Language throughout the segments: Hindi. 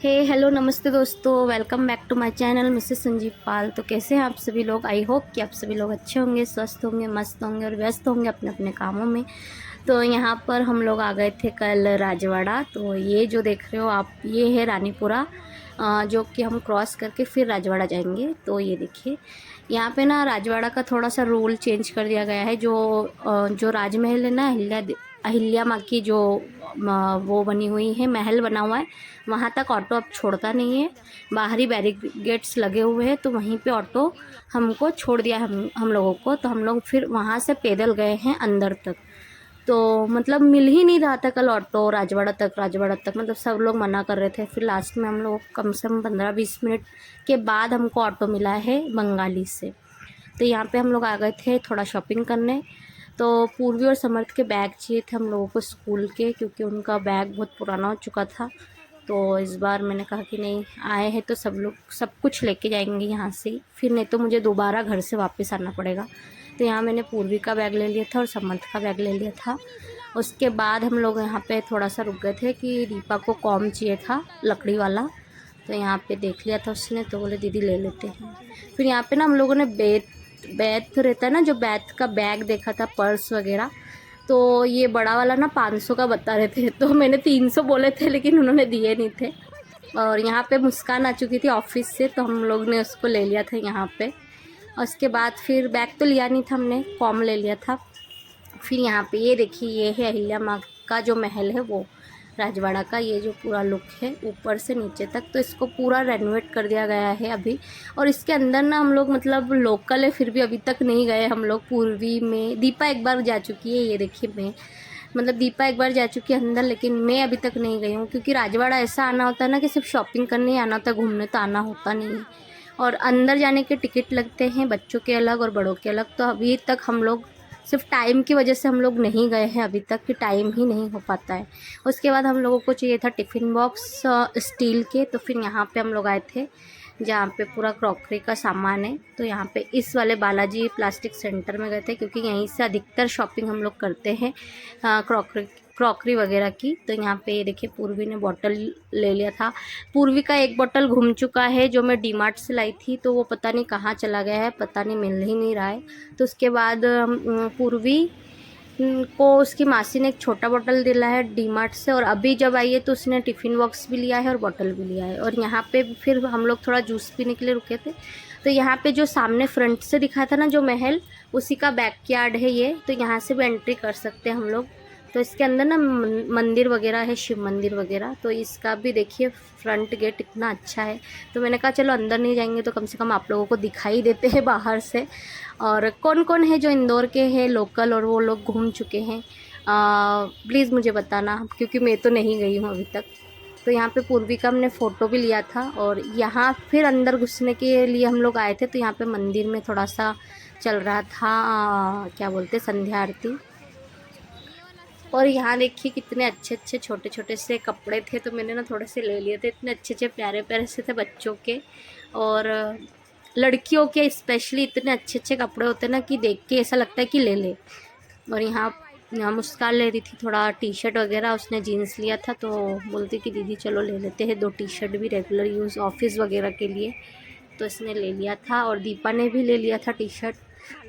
हे हेलो नमस्ते दोस्तों, welcome back to my channel Mrs Sanjeev Pal. तो कैसे हैं आप सभी लोग। आई होप कि आप सभी लोग अच्छे होंगे, स्वस्थ होंगे, मस्त होंगे और व्यस्त होंगे अपने अपने कामों में। तो यहाँ पर हम लोग आ गए थे कल राजवाड़ा। तो ये जो देख रहे हो आप, ये है रानीपुरा, जो कि हम क्रॉस करके फिर राजवाड़ा जाएंगे। तो ये देखिए, यहाँ पे ना राजवाड़ा का थोड़ा सा रूल चेंज कर दिया गया है। जो राजमहल है ना, अहिल्या माँ की जो वो बनी हुई है, महल बना हुआ है, वहाँ तक ऑटो अब छोड़ता नहीं है। बाहरी बैरिकेड्स लगे हुए हैं, तो वहीं पे ऑटो हमको छोड़ दिया हम लोगों को। तो हम लोग फिर वहाँ से पैदल गए हैं अंदर तक। तो मतलब मिल ही नहीं रहा था कल ऑटो राजवाड़ा तक मतलब सब लोग मना कर रहे थे। फिर लास्ट में हम लोग कम से कम 15-20 मिनट के बाद हमको ऑटो मिला है बंगाली से। तो यहाँ पे हम लोग आ गए थे थोड़ा शॉपिंग करने। तो पूर्वी और समर्थ के बैग चाहिए थे हम लोगों को स्कूल के, क्योंकि उनका बैग बहुत पुराना हो चुका था। तो इस बार मैंने कहा कि नहीं, आए हैं तो सब लोग सब कुछ लेके जाएंगे यहाँ से ही, फिर नहीं तो मुझे दोबारा घर से वापस आना पड़ेगा। तो यहाँ मैंने पूर्वी का बैग ले लिया था और समर्थ का बैग ले लिया था। उसके बाद हम लोग यहाँ पे थोड़ा सा रुक गए थे कि दीपा को कॉम चाहिए था, लकड़ी वाला। तो यहाँ पे देख लिया था उसने, तो बोले दीदी ले लेते हैं। फिर यहाँ पे ना हम लोगों ने बैथ रहता है ना, जो बैथ का बैग देखा था, पर्स वगैरह। तो ये बड़ा वाला ना 500 का बता रहे थे, तो मैंने 300 बोले थे, लेकिन उन्होंने दिए नहीं थे। और यहाँ पे मुस्कान आ चुकी थी ऑफिस से, तो हम लोग ने उसको ले लिया था यहाँ पे। और उसके बाद फिर बैग तो लिया नहीं था हमने, कॉम ले लिया था। फिर यहाँ पे ये देखिए, ये है अहिल्या माँ का जो महल है वो, राजवाड़ा का। ये जो पूरा लुक है ऊपर से नीचे तक, तो इसको पूरा रेनोवेट कर दिया गया है अभी। और इसके अंदर ना हम लोग मतलब लोकल है, फिर भी अभी तक नहीं गए हम लोग। पूर्वी में दीपा एक बार जा चुकी है, ये देखिए मैं, मतलब दीपा एक बार जा चुकी है अंदर, लेकिन मैं अभी तक नहीं गई हूँ। क्योंकि राजवाड़ा ऐसा आना होता है ना कि सिर्फ शॉपिंग करने ही आना होता है, घूमने तो आना होता नहीं है। और अंदर जाने के टिकट लगते हैं, बच्चों के अलग और बड़ों के अलग। तो अभी तक हम लोग सिर्फ टाइम की वजह से हम लोग नहीं गए हैं अभी तक, कि टाइम ही नहीं हो पाता है। उसके बाद हम लोगों को चाहिए था टिफ़िन बॉक्स स्टील के। तो फिर यहाँ पे हम लोग आए थे जहाँ पे पूरा क्रॉकरी का सामान है। तो यहाँ पे इस वाले बालाजी प्लास्टिक सेंटर में गए थे, क्योंकि यहीं से अधिकतर शॉपिंग हम लोग करते हैं क्रॉकरी वगैरह की। तो यहाँ पे ये देखिए, पूर्वी ने बॉटल ले लिया था। पूर्वी का एक बॉटल घूम चुका है, जो मैं डीमार्ट से लाई थी, तो वो पता नहीं कहाँ चला गया है, पता नहीं, मिल ही नहीं रहा है। तो उसके बाद पूर्वी को उसकी मासी ने एक छोटा बॉटल दिला है डीमार्ट से, और अभी जब आई है तो उसने टिफ़िन बॉक्स भी लिया है और बॉटल भी लिया है। और यहाँ पे फिर हम लोग थोड़ा जूस पीने के लिए रुके थे। तो यहाँ पे जो सामने फ्रंट से दिखा था ना जो महल, उसी का बैकयार्ड है ये। तो यहाँ से भी एंट्री कर सकते हैं हम लोग। तो इसके अंदर ना मंदिर वगैरह है, शिव मंदिर वगैरह। तो इसका भी देखिए फ्रंट गेट इतना अच्छा है। तो मैंने कहा चलो अंदर नहीं जाएंगे तो कम से कम आप लोगों को दिखाई देते हैं बाहर से। और कौन कौन है जो इंदौर के हैं लोकल और वो लोग घूम चुके हैं, प्लीज़ मुझे बताना, क्योंकि मैं तो नहीं गई हूँ अभी तक। तो यहाँ पे पूर्वी का हमने फ़ोटो भी लिया था। और यहाँ फिर अंदर घुसने के लिए हम लोग आए थे। तो यहाँ पे मंदिर में थोड़ा सा चल रहा था क्या बोलते, संध्या आरती। और यहाँ देखिए कितने अच्छे अच्छे छोटे छोटे से कपड़े थे, तो मैंने ना थोड़े से ले लिए थे। इतने अच्छे अच्छे प्यारे प्यारे से थे बच्चों के, और लड़कियों के स्पेशली इतने अच्छे अच्छे कपड़े होते हैं ना कि देख के ऐसा लगता है कि ले ले। और यहाँ मुस्कान ले रही थी थोड़ा टी शर्ट वगैरह, उसने जीन्स लिया था, तो बोलती कि दीदी चलो ले लेते हैं 2 टी शर्ट भी रेगुलर यूज़ ऑफिस वगैरह के लिए। तो इसने ले लिया था, और दीपा ने भी ले लिया था टी शर्ट।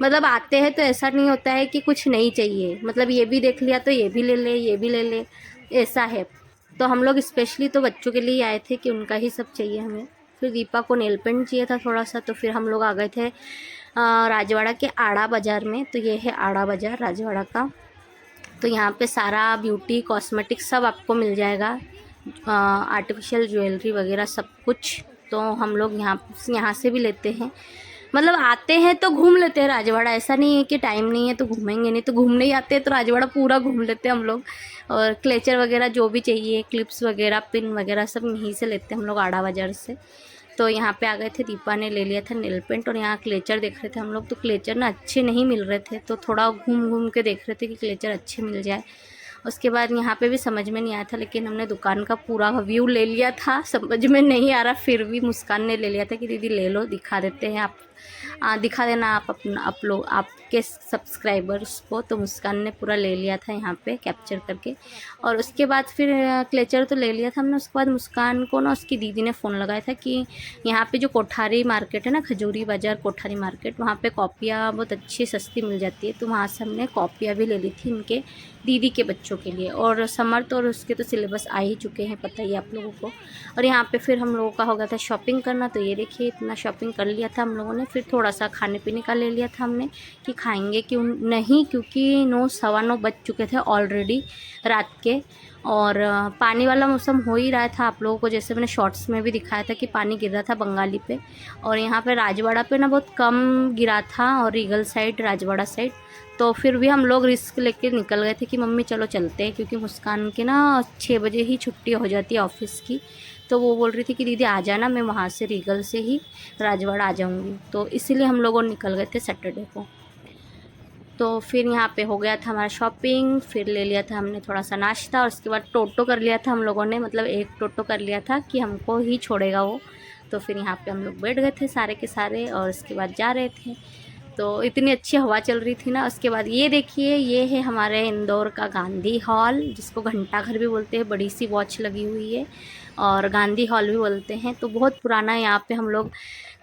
मतलब आते हैं तो ऐसा नहीं होता है कि कुछ नहीं चाहिए, मतलब ये भी देख लिया तो ये भी ले ले, ये भी ले ले, ऐसा है। तो हम लोग स्पेशली तो बच्चों के लिए आए थे कि उनका ही सब चाहिए हमें। फिर दीपा को नेल पेंट चाहिए था थोड़ा सा, तो फिर हम लोग आ गए थे राजवाड़ा के आड़ा बाज़ार में। तो ये है आड़ा बाज़ार राजवाड़ा का। तो यहाँ पे सारा ब्यूटी कॉस्मेटिक्स सब आपको मिल जाएगा, आर्टिफिशियल ज्वेलरी वगैरह सब कुछ। तो हम लोग यहाँ से भी लेते हैं, मतलब आते हैं तो घूम लेते हैं राजवाड़ा। ऐसा नहीं है कि टाइम नहीं है तो घूमेंगे नहीं, तो घूमने ही आते हैं तो राजवाड़ा पूरा घूम लेते हैं हम लोग। और क्लेचर वगैरह जो भी चाहिए, क्लिप्स वगैरह, पिन वगैरह सब यहीं से लेते हैं हम लोग आड़ा बाज़ार से। तो यहाँ पे आ गए थे, दीपा ने ले लिया था नेल पेंट। और यहाँ क्लेचर देख रहे थे हम लोग, तो क्लेचर ना अच्छे नहीं मिल रहे थे, तो थोड़ा घूम घूम के देख रहे थे कि क्लेचर अच्छे मिल जाए। उसके बाद यहाँ पे भी समझ में नहीं आया था, लेकिन हमने दुकान का पूरा व्यू ले लिया था। समझ में नहीं आ रहा, फिर भी मुस्कान ने ले लिया था कि दीदी ले लो, दिखा देते हैं दिखा देना आप अपना अपलोड आपके सब्सक्राइबर्स को। तो मुस्कान ने पूरा ले लिया था यहाँ पे कैप्चर करके। और उसके बाद फिर क्लेचर तो ले लिया था हमने। उसके बाद मुस्कान को ना उसकी दीदी ने फ़ोन लगाया था कि यहाँ पे जो कोठारी मार्केट है ना, खजूरी बाज़ार कोठारी मार्केट, वहाँ पे कॉपियाँ बहुत अच्छी सस्ती मिल जाती है। तो वहाँ से हमने कॉपियाँ भी ले ली थी इनके दीदी के बच्चों के लिए। और समर्थ और उसके तो सिलेबस आ ही चुके हैं, पता ही आप लोगों को। और यहाँ पे फिर हम लोगों का हो गया था शॉपिंग करना। तो ये देखिए इतना शॉपिंग कर लिया था हम लोगों ने। फिर थोड़ा सा खाने पीने का ले लिया था हमने कि खाएंगे क्यों नहीं, क्योंकि 9 सवा 9 बज चुके थे ऑलरेडी रात के। और पानी वाला मौसम हो ही रहा था आप लोगों को, जैसे मैंने शॉर्ट्स में भी दिखाया था कि पानी गिर रहा था बंगाली पे। और यहाँ पे राजवाड़ा पे ना बहुत कम गिरा था, और रीगल साइड राजवाड़ा साइड। तो फिर भी हम लोग रिस्क लेके निकल गए थे कि मम्मी चलो चलते हैं, क्योंकि मुस्कान की ना 6 बजे ही छुट्टी हो जाती है ऑफिस की। तो वो बोल रही थी कि दीदी आ जाना, मैं वहाँ से रीगल से ही राजवाड़ा आ जाऊँगी। तो इसीलिए हम लोग निकल गए थे सैटरडे को। तो फिर यहाँ पे हो गया था हमारा शॉपिंग। फिर ले लिया था हमने थोड़ा सा नाश्ता, और उसके बाद टोटो कर लिया था हम लोगों ने, मतलब एक टोटो कर लिया था कि हमको ही छोड़ेगा वो। तो फिर यहाँ पे हम लोग बैठ गए थे सारे के सारे, और उसके बाद जा रहे थे। तो इतनी अच्छी हवा चल रही थी ना। उसके बाद ये देखिए, ये है हमारे इंदौर का गांधी हॉल, जिसको घंटा घर भी बोलते हैं। बड़ी सी वॉच लगी हुई है, और गांधी हॉल भी बोलते हैं। तो बहुत पुराना है यहाँ पे। हम लोग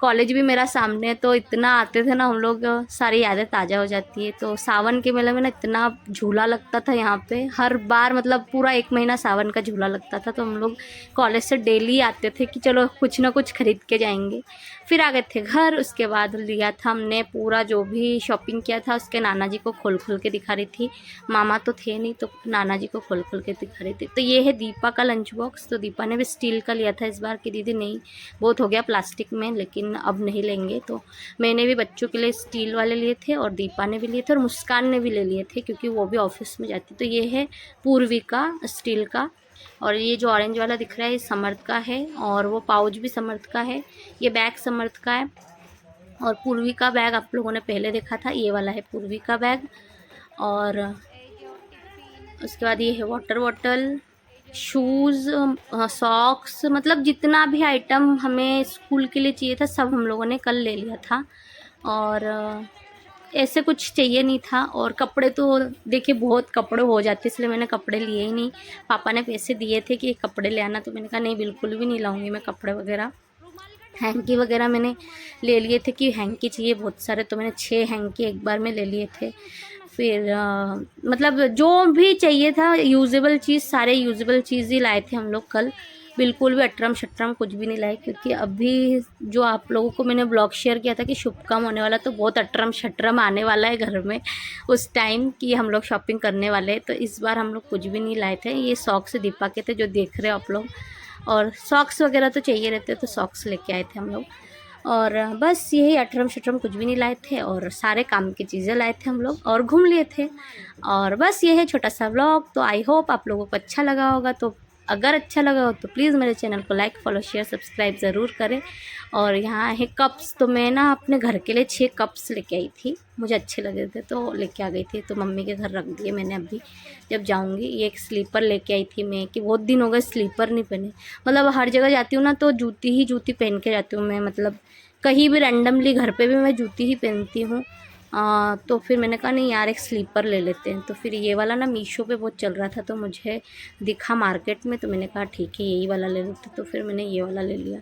कॉलेज भी मेरा सामने है, तो इतना आते थे ना हम लोग, सारी यादें ताज़ा हो जाती है। तो सावन के मेले में ना इतना झूला लगता था यहाँ पे हर बार, मतलब पूरा 1 महीना सावन का झूला लगता था। तो हम लोग कॉलेज से डेली आते थे कि चलो कुछ ना कुछ खरीद के जाएंगे। फिर आ गए थे घर। उसके बाद लिया था हमने पूरा जो भी शॉपिंग किया था, उसके नाना जी को खोल खोल के दिखा रही थी। मामा तो थे नहीं, तो नाना जी को खोल खोल के दिखा रही थी। तो ये है दीपा का लंच बॉक्स। तो दीपा ने भी स्टील का लिया था इस बार की, दीदी नहीं बहुत हो गया प्लास्टिक में, लेकिन अब नहीं लेंगे। तो मैंने भी बच्चों के लिए स्टील वाले लिए थे, और दीपा ने भी लिए थे, और मुस्कान ने भी ले लिए थे, क्योंकि वो भी ऑफिस में जाती। तो ये है पूर्वी का स्टील का। और ये जो ऑरेंज वाला दिख रहा है ये समर्थ का है, और वो पाउच भी समर्थ का है। ये बैग समर्थ का है। और पूर्वी का बैग आप लोगों ने पहले देखा था, ये वाला है पूर्वी का बैग। और उसके बाद ये है वाटर बॉटल, शूज़, सॉक्स, मतलब जितना भी आइटम हमें स्कूल के लिए चाहिए था सब हम लोगों ने कल ले लिया था। और ऐसे कुछ चाहिए नहीं था। और कपड़े तो देखिए बहुत कपड़े हो जाते, इसलिए मैंने कपड़े लिए ही नहीं। पापा ने पैसे दिए थे कि कपड़े ले आना, तो मैंने कहा नहीं बिल्कुल भी नहीं लाऊंगी मैं कपड़े वगैरह। हैंकी वगैरह मैंने ले लिए थे कि हैंकी चाहिए बहुत सारे, तो मैंने 6 हैंकी एक बार में ले लिए थे। फिर मतलब जो भी चाहिए था यूजेबल चीज़, सारे यूजेबल चीज़ ही लाए थे हम लोग कल। बिल्कुल भी अट्रम शट्रम कुछ भी नहीं लाए, क्योंकि अभी जो आप लोगों को मैंने ब्लॉग शेयर किया था कि शुभ काम होने वाला, तो बहुत अट्रम शट्रम आने वाला है घर में उस टाइम कि हम लोग शॉपिंग करने वाले हैं। तो इस बार हम लोग कुछ भी नहीं लाए थे। ये सॉक्स दीपा के थे जो देख रहे हो आप लोग, और सॉक्स वगैरह तो चाहिए रहते, तो सॉक्स लेके आए थे हम लोग। और बस यही अटरम शटरम कुछ भी नहीं लाए थे, और सारे काम की चीज़ें लाए थे हम लोग, और घूम लिए थे। और बस ये है छोटा सा व्लॉग। तो आई होप आप लोगों को अच्छा लगा होगा। तो अगर अच्छा लगा हो तो प्लीज़ मेरे चैनल को लाइक फॉलो शेयर सब्सक्राइब ज़रूर करें। और यहाँ है कप्स। तो मैं ना अपने घर के लिए 6 कप्स लेके आई थी, मुझे अच्छे लगे थे तो लेके आ गई थी। तो मम्मी के घर रख दिए मैंने अभी जब जाऊँगी। ये एक स्लीपर लेके आई थी मैं, कि बहुत दिन हो गए स्लीपर नहीं पहने। मतलब हर जगह जाती हूँ ना तो जूती ही जूती पहन के जाती हूँ मैं, मतलब कहीं भी रैंडमली घर पे भी मैं जूती ही पहनती हूँ। तो फिर मैंने कहा नहीं यार एक स्लीपर ले लेते हैं। तो फिर ये वाला ना मीशो पे बहुत चल रहा था, तो मुझे दिखा मार्केट में, तो मैंने कहा ठीक है यही वाला ले लेते। तो फिर मैंने ये वाला ले लिया।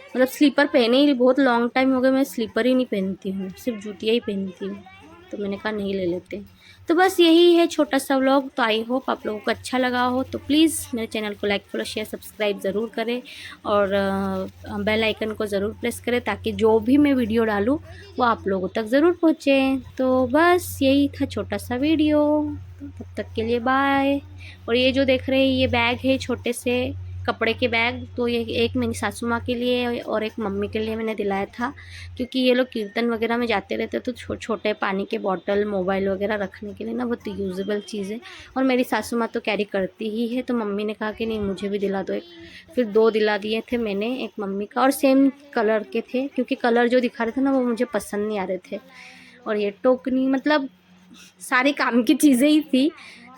मतलब स्लीपर पहने ही बहुत लॉन्ग टाइम हो गया, मैं स्लीपर ही नहीं पहनती हूँ, सिर्फ जूतियाँ ही पहनती हूँ। तो मैंने कहा नहीं ले लेते। तो बस यही है छोटा सा व्लॉग। तो आई होप आप लोगों को अच्छा लगा हो। तो प्लीज़ मेरे चैनल को लाइक फॉलो शेयर सब्सक्राइब ज़रूर करें, और बेल आइकन को ज़रूर प्रेस करें, ताकि जो भी मैं वीडियो डालूँ वो आप लोगों तक ज़रूर पहुँचे। तो बस यही था छोटा सा वीडियो। तब तक के लिए बाय। और ये जो देख रहे हैं ये बैग है छोटे से कपड़े के बैग। तो ये एक मेरी सासू माँ के लिए और एक मम्मी के लिए मैंने दिलाया था, क्योंकि ये लोग कीर्तन वगैरह में जाते रहते, तो छोटे पानी के बॉटल मोबाइल वगैरह रखने के लिए ना बहुत यूजेबल चीज़ है। और मेरी सासू माँ तो कैरी करती ही है, तो मम्मी ने कहा कि नहीं मुझे भी दिला दो एक। फिर 2 दिला दिए थे मैंने, एक मम्मी का, और सेम कलर के थे, क्योंकि कलर जो दिखा रहे थे ना वो मुझे पसंद नहीं आ रहे थे। और ये टोकनी, मतलब सारे काम की चीज़ें ही थी।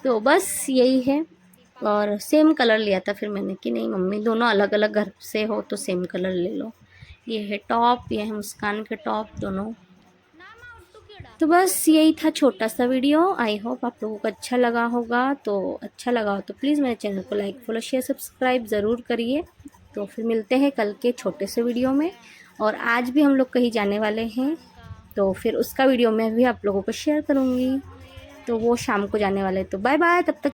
तो बस यही है। और सेम कलर लिया था फिर मैंने कि नहीं मम्मी दोनों अलग अलग घर से हो तो सेम कलर ले लो, ये है टॉप, ये है मुस्कान के टॉप दोनों। तो बस यही था छोटा सा वीडियो। आई होप आप लोगों को अच्छा लगा होगा। तो अच्छा लगा हो तो प्लीज़ मेरे चैनल को लाइक फॉलो शेयर सब्सक्राइब ज़रूर करिए। तो फिर मिलते हैं कल के छोटे से वीडियो में। और आज भी हम लोग कहीं जाने वाले हैं, तो फिर उसका वीडियो मैं भी आप लोगों को शेयर करूँगी। तो वो शाम को जाने वाले, तो बाय बाय तब तक।